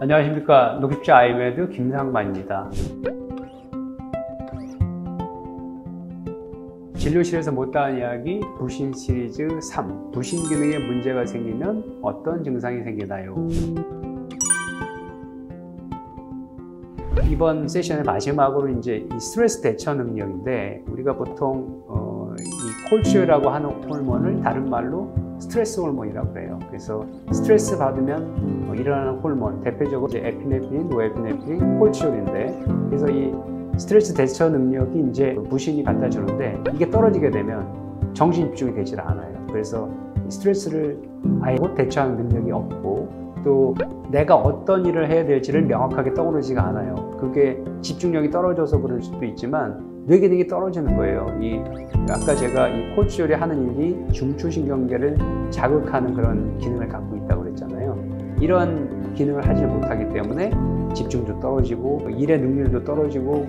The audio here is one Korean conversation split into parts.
안녕하십니까. 녹십자 아이메드 김상만입니다. 진료실에서 못다한 이야기 부신 시리즈 3. 부신 기능에 문제가 생기면 어떤 증상이 생기나요? 이번 세션의 마지막으로 이제 이 스트레스 대처 능력인데, 우리가 보통 이 콜치올이라고 하는 호르몬을 다른 말로 스트레스 호르몬이라고 해요. 그래서 스트레스 받으면 일어나는 호르몬, 대표적으로 이제 에피네프린, 노에피네프린, 콜치올인데, 그래서 이 스트레스 대처 능력이 이제 부신이 갖다 주는데, 이게 떨어지게 되면 정신 집중이 되질 않아요. 그래서 스트레스를 아예 대처하는 능력이 없고, 또 내가 어떤 일을 해야 될지를 명확하게 떠오르지가 않아요. 그게 집중력이 떨어져서 그럴 수도 있지만 뇌 기능이 떨어지는 거예요. 아까 제가 이 콜치올이 하는 일이 중추신경계를 자극하는 그런 기능을 갖고 있다고 그랬잖아요. 이런 기능을 하지 못하기 때문에 집중도 떨어지고 일의 능률도 떨어지고,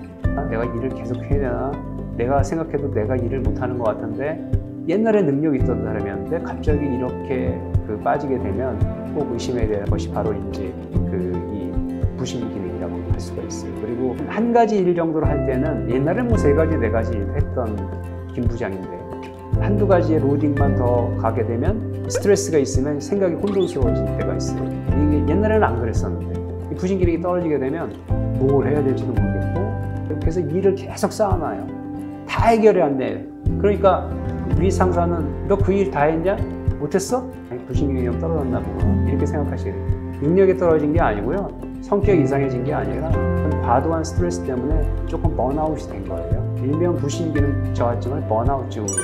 내가 일을 계속 해야 되나? 내가 생각해도 내가 일을 못하는 것 같은데 옛날에 능력이 있던 사람이었는데 갑자기 이렇게 빠지게 되면 꼭 의심해야 될 것이 바로 이제 이 부신 기능이라고 할 수가 있어요. 그리고 한 가지 일 정도로 할 때는 옛날에 뭐 3가지, 4가지 일 했던 김 부장인데, 한두 가지의 로딩만 더 가게 되면 스트레스가 있으면 생각이 혼돈스러워질 때가 있어요. 이게 옛날에는 안 그랬었는데, 이 부신 기능이 떨어지게 되면 뭘 해야 될지도 모르겠고, 그래서 일을 계속 쌓아놔요. 다 해결이 안 돼. 그러니까 우리 상사는 너 그 일 다 했냐? 못했어? 아니, 부신 기능이 좀 떨어졌나 보구나, 이렇게 생각하시게 돼요. 능력이 떨어진 게 아니고요, 성격이 이상해진 게 아니라 과도한 스트레스 때문에 조금 번아웃이 된 거예요. 일명 부신 기능 저하증을 번아웃증이라고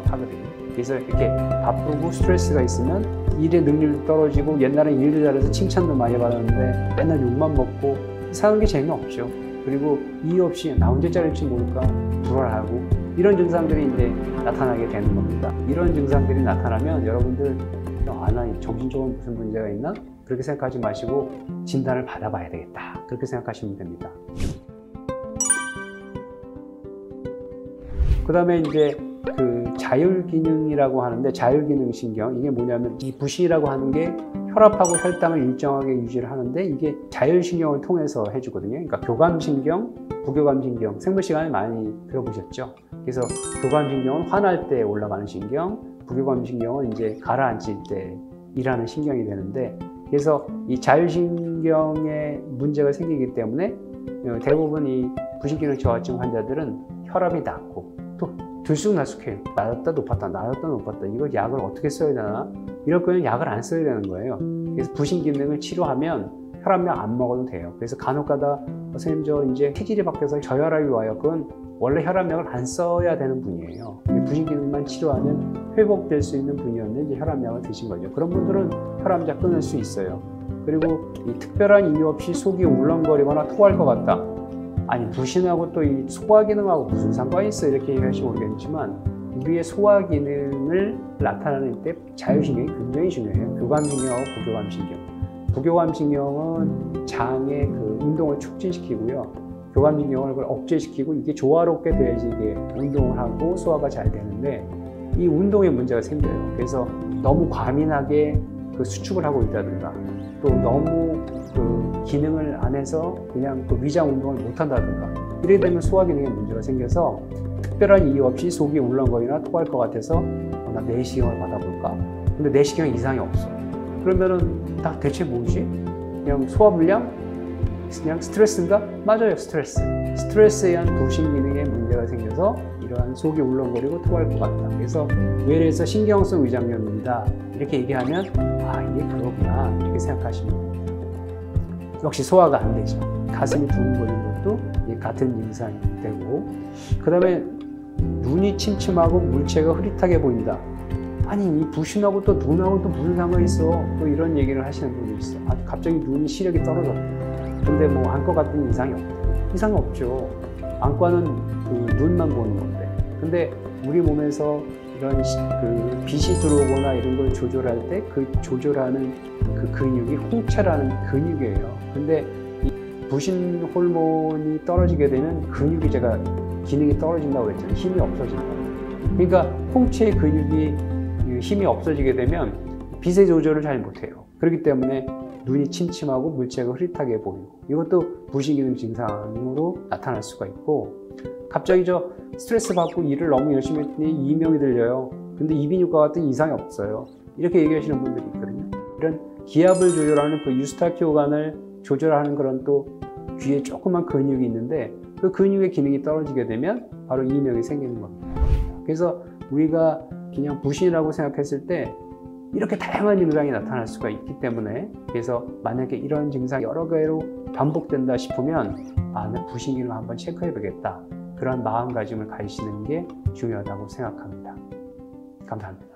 하거든요. 그래서 이렇게 바쁘고 스트레스가 있으면 일의 능률도 떨어지고, 옛날엔 일도 잘해서 칭찬도 많이 받았는데 맨날 욕만 먹고 사는 게 재미없죠. 그리고 이유 없이 나 혼자 잘할지 모를까 불안하고, 이런 증상들이 이제 나타나게 되는 겁니다. 이런 증상들이 나타나면 여러분들 나 정신적으로 무슨 문제가 있나? 그렇게 생각하지 마시고 진단을 받아봐야 되겠다, 그렇게 생각하시면 됩니다. 그 다음에 이제 자율기능이라고 하는데, 자율기능신경, 이게 뭐냐면 이 부신이라고 하는 게 혈압하고 혈당을 일정하게 유지를 하는데, 이게 자율신경을 통해서 해주거든요. 그러니까 교감신경, 부교감신경, 생물 시간에 많이 들어보셨죠? 그래서 교감신경은 화날 때 올라가는 신경, 부교감신경은 이제 가라앉을 때 일하는 신경이 되는데, 그래서 이 자율신경에 문제가 생기기 때문에 대부분 이 부신기능 저하증 환자들은 혈압이 낮고 또 들쑥날쑥해요. 낮았다 높았다, 낮았다 높았다. 이걸 약을 어떻게 써야 되나? 이럴 거면 약을 안 써야 되는 거예요. 그래서 부신기능을 치료하면 혈압약 안 먹어도 돼요. 그래서 간혹가다 선생님 저 이제 체질이 바뀌어서 저혈압이 와요. 그건 원래 혈압약을 안 써야 되는 분이에요. 부신기능만 치료하면 회복될 수 있는 분이었는데 이제 혈압약을 드신 거죠. 그런 분들은 혈압약 끊을 수 있어요. 그리고 이 특별한 이유 없이 속이 울렁거리거나 토할 것 같다. 아니, 부신하고 또 이 소화 기능하고 무슨 상관이 있어? 이렇게 얘기하시면 모르겠지만, 우리의 소화 기능을 나타내는 때 자율신경이 굉장히 중요해요. 교감신경하고 부교감신경. 부교감신경은 장의 운동을 촉진시키고요, 교감신경을 그걸 억제시키고, 이게 조화롭게 돼야지 이게 운동을 하고 소화가 잘 되는데, 이 운동에 문제가 생겨요. 그래서 너무 과민하게 수축을 하고 있다든가, 또 너무 기능을 안 해서 그냥 위장 운동을 못 한다든가, 이렇게 되면 소화 기능에 문제가 생겨서 특별한 이유 없이 속이 울렁거리나 토할 것 같아서 나 내시경을 받아볼까? 근데 내시경 이상이 없어. 그러면은 대체 뭐지? 그냥 소화불량? 그냥 스트레스인가? 맞아요, 스트레스. 스트레스에 의한 부신 기능에 문제가 생겨서 이러한 속이 울렁거리고 토할 것 같다. 그래서 뇌에서 신경성 위장염입니다, 이렇게 얘기하면 이게 그거구나, 이렇게 생각하시면 됩니다. 역시 소화가 안 되죠. 가슴이 두근거리는 것도 같은 증상이 되고, 그 다음에 눈이 침침하고 물체가 흐릿하게 보인다. 아니, 이 부신하고 또 눈하고 또 무슨 상관이 있어? 또 이런 얘기를 하시는 분이 있어. 갑자기 눈이 시력이 떨어졌다. 근데 뭐 안과 같은 이상이 없다. 이상이 없죠. 안과는 눈만 보는 건데. 근데 우리 몸에서 이런 빛이 들어오거나 이런 걸 조절할 때 조절하는 근육이 홍채라는 근육이에요. 근데 이 부신 호르몬이 떨어지게 되면 근육이, 제가 기능이 떨어진다고 했잖아요. 힘이 없어진다. 그러니까 홍채의 근육이 힘이 없어지게 되면 빛의 조절을 잘 못해요. 그렇기 때문에 눈이 침침하고 물체가 흐릿하게 보이고, 이것도 부신기능 증상으로 나타날 수가 있고, 갑자기 저 스트레스 받고 일을 너무 열심히 했더니 이명이 들려요. 근데 이비인후과 같은 이상이 없어요. 이렇게 얘기하시는 분들이 있거든요. 이런 기압을 조절하는 그 유스타키오관을 조절하는 그런 또 귀에 조그만 근육이 있는데, 그 근육의 기능이 떨어지게 되면 바로 이명이 생기는 겁니다. 그래서 우리가 그냥 부신이라고 생각했을 때 이렇게 다양한 증상이 나타날 수가 있기 때문에, 그래서 만약에 이런 증상이 여러 개로 반복된다 싶으면 내 부신기능을 한번 체크해 보겠다, 그런 마음가짐을 가지시는 게 중요하다고 생각합니다. 감사합니다.